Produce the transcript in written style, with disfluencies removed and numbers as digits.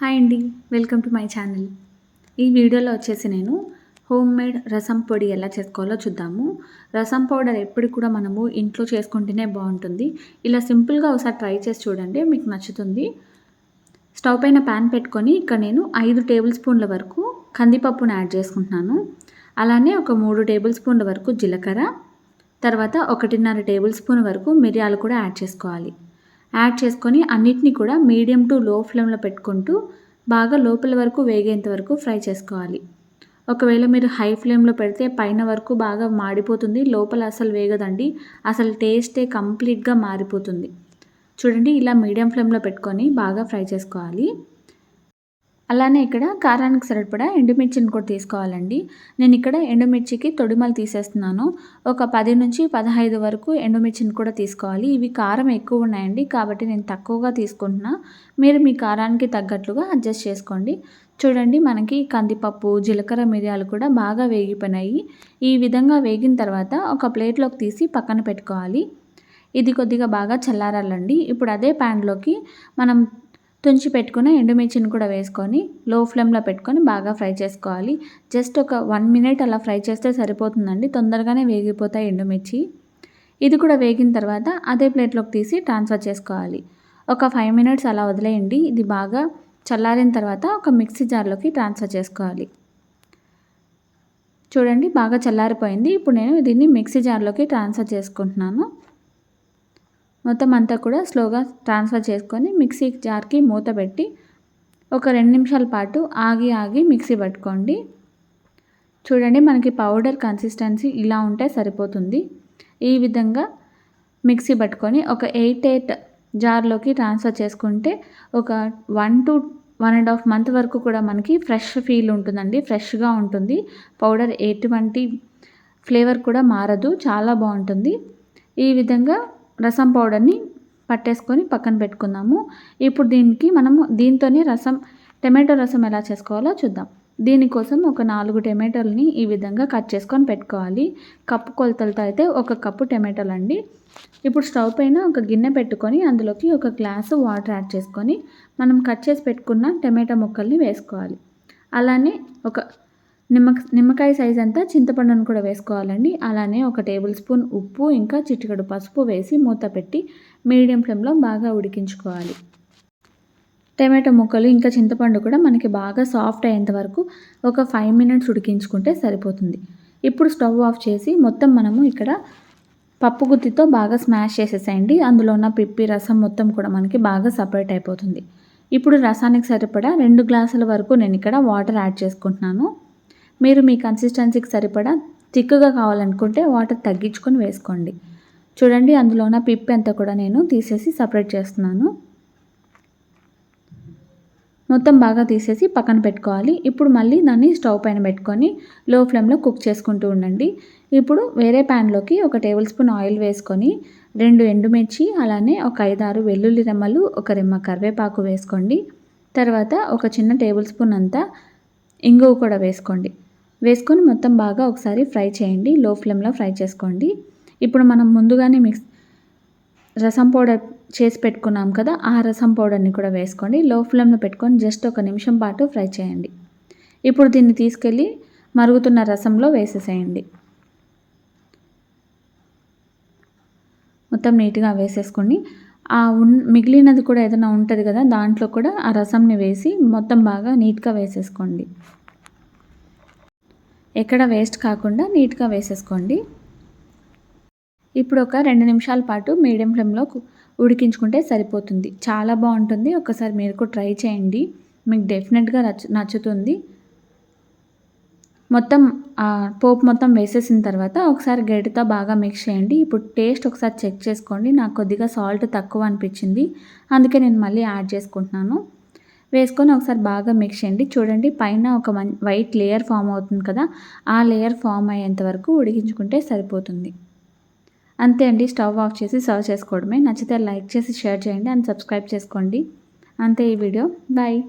Hi అండి, welcome to my channel. ఈ వీడియోలో వచ్చేసి నేను హోమ్ మేడ్ రసం పొడి ఎలా చేసుకోవాలో చూద్దాము. రసం పౌడర్ ఎప్పుడు కూడా మనము ఇంట్లో చేసుకుంటేనే బాగుంటుంది. ఇలా సింపుల్గా ఒకసారి ట్రై చేసి చూడండి, మీకు నచ్చుతుంది. స్టవ్ పైన ప్యాన్ పెట్టుకొని ఇక్కడ నేను 5 టేబుల్ స్పూన్ల వరకు కందిపప్పును యాడ్ చేసుకుంటున్నాను. అలానే ఒక 3 టేబుల్ స్పూన్ల వరకు జీలకర్ర, తర్వాత 1.5 టేబుల్ స్పూన్ వరకు మిరియాలు కూడా యాడ్ చేసుకోవాలి. యాడ్ చేసుకొని అన్నిటినీ కూడా మీడియం టు లో ఫ్లేమ్లో పెట్టుకుంటూ బాగా లోపల వరకు వేగేంత వరకు ఫ్రై చేసుకోవాలి. ఒకవేళ మీరు హై ఫ్లేమ్లో పెడితే పైన వరకు బాగా మాడిపోతుంది, లోపల అసలు వేగదండి. అసలు టేస్టే కంప్లీట్గా మారిపోతుంది. చూడండి, ఇలా మీడియం ఫ్లేమ్లో పెట్టుకొని బాగా ఫ్రై చేసుకోవాలి. అలానే ఇక్కడ కారానికి సరిపడా ఎండుమిర్చిని కూడా తీసుకోవాలండి. నేను ఇక్కడ ఎండుమిర్చికి తొడిమలు తీసేస్తున్నాను. ఒక 10 నుంచి 15 వరకు ఎండుమిర్చిని కూడా తీసుకోవాలి. ఇవి కారం ఎక్కువ ఉన్నాయండి, కాబట్టి నేను తక్కువగా తీసుకుంటున్నా. మీరు మీ కారానికి తగ్గట్లుగా అడ్జస్ట్ చేసుకోండి. చూడండి, మనకి కందిపప్పు, జీలకర్ర, మిరియాలు కూడా బాగా వేగిపోయినాయి. ఈ విధంగా వేగిన తర్వాత ఒక ప్లేట్లోకి తీసి పక్కన పెట్టుకోవాలి. ఇది కొద్దిగా బాగా చల్లారాలండి. ఇప్పుడు అదే ప్యాన్లోకి మనం తుంచి పెట్టుకున్న ఎండుమిర్చిని కూడా వేసుకొని లో ఫ్లేమ్లో పెట్టుకొని బాగా ఫ్రై చేసుకోవాలి. జస్ట్ ఒక 1 మినిట్ అలా ఫ్రై చేస్తే సరిపోతుందండి, తొందరగానే వేగిపోతాయి ఎండుమిర్చి. ఇది కూడా వేగిన తర్వాత అదే ప్లేట్లోకి తీసి ట్రాన్స్ఫర్ చేసుకోవాలి. ఒక 5 మినిట్స్ అలా వదిలేయండి. ఇది బాగా చల్లారిన తర్వాత ఒక మిక్సీ జార్లోకి ట్రాన్స్ఫర్ చేసుకోవాలి. చూడండి, బాగా చల్లారిపోయింది. ఇప్పుడు నేను దీన్ని మిక్సీ జార్లోకి ట్రాన్స్ఫర్ చేసుకుంటున్నాను. మొత్తం అంతా కూడా స్లోగా ట్రాన్స్ఫర్ చేసుకొని మిక్సీ జార్కి మూత పెట్టి ఒక 2 నిమిషాల పాటు ఆగి మిక్సీ పట్టుకోండి. చూడండి, మనకి పౌడర్ కన్సిస్టెన్సీ ఇలా ఉంటే సరిపోతుంది. ఈ విధంగా మిక్సీ పట్టుకొని ఒక 8 జార్లోకి ట్రాన్స్ఫర్ చేసుకుంటే ఒక 1 to 1.5 మంత్ వరకు కూడా మనకి ఫ్రెష్ ఫీల్ ఉంటుందండి. ఫ్రెష్గా ఉంటుంది. పౌడర్ ఎటువంటి ఫ్లేవర్ కూడా మారదు, చాలా బాగుంటుంది. ఈ విధంగా రసం పౌడర్ని పట్టేసుకొని పక్కన పెట్టుకుందాము. ఇప్పుడు దీంతోనే టమాటో రసం ఎలా చేసుకోవాలో చూద్దాం. దీనికోసం ఒక 4 టమాటోలని ఈ విధంగా కట్ చేసుకొని పెట్టుకోవాలి. కప్పు కొలతలతో అయితే 1 కప్పు టమాటోలు అండి. ఇప్పుడు స్టవ్ పైన ఒక గిన్నె పెట్టుకొని అందులోకి 1 గ్లాసు వాటర్ యాడ్ చేసుకొని మనం కట్ చేసి పెట్టుకున్న టమాటో ముక్కల్ని వేసుకోవాలి. అలానే ఒక నిమ్మకాయ సైజ్ అంతా చింతపండును కూడా వేసుకోవాలండి. అలానే 1 టేబుల్ స్పూన్ ఉప్పు, ఇంకా చిటికెడు పసుపు వేసి మూత పెట్టి మీడియం ఫ్లేమ్లో బాగా ఉడికించుకోవాలి. టమాటో ముక్కలు ఇంకా చింతపండు కూడా మనకి బాగా సాఫ్ట్ అయ్యేంత వరకు ఒక 5 మినిట్స్ ఉడికించుకుంటే సరిపోతుంది. ఇప్పుడు స్టవ్ ఆఫ్ చేసి మొత్తం మనము ఇక్కడ పప్పు గుత్తితో బాగా స్మాష్ చేసేసేయండి. అందులో ఉన్న పిప్పి రసం మొత్తం కూడా మనకి బాగా సపరేట్ అయిపోతుంది. ఇప్పుడు రసానికి సరిపడా 2 గ్లాసుల వరకు నేను ఇక్కడ వాటర్ యాడ్ చేసుకుంటున్నాను. మీరు మీ కన్సిస్టెన్సీకి సరిపడా థిక్గా కావాలనుకుంటే వాటర్ తగ్గించుకొని వేసుకోండి. చూడండి, అందులో ఉన్న పిప్పి అంతా కూడా నేను తీసేసి సపరేట్ చేస్తున్నాను. మొత్తం బాగా తీసేసి పక్కన పెట్టుకోవాలి. ఇప్పుడు మళ్ళీ దాన్ని స్టవ్ పైన పెట్టుకొని లో ఫ్లేమ్లో కుక్ చేసుకుంటూ ఉండండి. ఇప్పుడు వేరే ప్యాన్లోకి 1 టేబుల్ స్పూన్ ఆయిల్ వేసుకొని 2 ఎండుమిర్చి, అలానే ఒక 5-6 వెల్లుల్లి రెమ్మలు, 1 రెమ్మ కరివేపాకు వేసుకోండి. తర్వాత ఒక చిన్న టేబుల్ స్పూన్ అంతా ఇంగువ కూడా వేసుకొని మొత్తం బాగా ఒకసారి ఫ్రై చేయండి. లో ఫ్లేమ్లో ఫ్రై చేసుకోండి. ఇప్పుడు మనం ముందుగానే రసం పౌడర్ చేసి పెట్టుకున్నాం కదా, ఆ రసం పౌడర్ని కూడా వేసుకోండి. లో ఫ్లేమ్లో పెట్టుకొని జస్ట్ 1 నిమిషం పాటు ఫ్రై చేయండి. ఇప్పుడు దీన్ని తీసుకెళ్ళి మరుగుతున్న రసంలో వేసేసేయండి. మొత్తం నీట్గా వేసేసుకోండి. మిగిలినది కూడా ఏదైనా ఉంటుంది కదా, దాంట్లో కూడా ఆ రసంని వేసి మొత్తం బాగా నీట్గా వేసేసుకోండి. ఎక్కడ వేస్ట్ కాకుండా నీట్గా వేసేసుకోండి. ఇప్పుడు ఒక 2 నిమిషాల పాటు మీడియం ఫ్లేమ్లో ఉడికించుకుంటే సరిపోతుంది. చాలా బాగుంటుంది. ఒకసారి మీరు కూడా ట్రై చేయండి, మీకు డెఫినెట్గా నచ్చుతుంది. మొత్తం పోపు మొత్తం వేసేసిన తర్వాత ఒకసారి గరిటెతో బాగా మిక్స్ చేయండి. ఇప్పుడు టేస్ట్ ఒకసారి చెక్ చేసుకోండి. నాకు కొద్దిగా సాల్ట్ తక్కువ అనిపించింది, అందుకే నేను మళ్ళీ యాడ్ చేసుకుంటున్నాను. వేసుకొని ఒకసారి బాగా మిక్స్ చేయండి. చూడండి, పైన ఒక వైట్ లేయర్ ఫామ్ అవుతుంది కదా, ఆ లేయర్ ఫామ్ అయ్యేంత వరకు ఉడికించుకుంటే సరిపోతుంది. అంతే అండి, స్టవ్ ఆఫ్ చేసి సర్వ్ చేసుకోవడమే. నచ్చితే లైక్ చేసి షేర్ చేయండి అండ్ సబ్స్క్రైబ్ చేసుకోండి. అంతే ఈ వీడియో. బాయ్.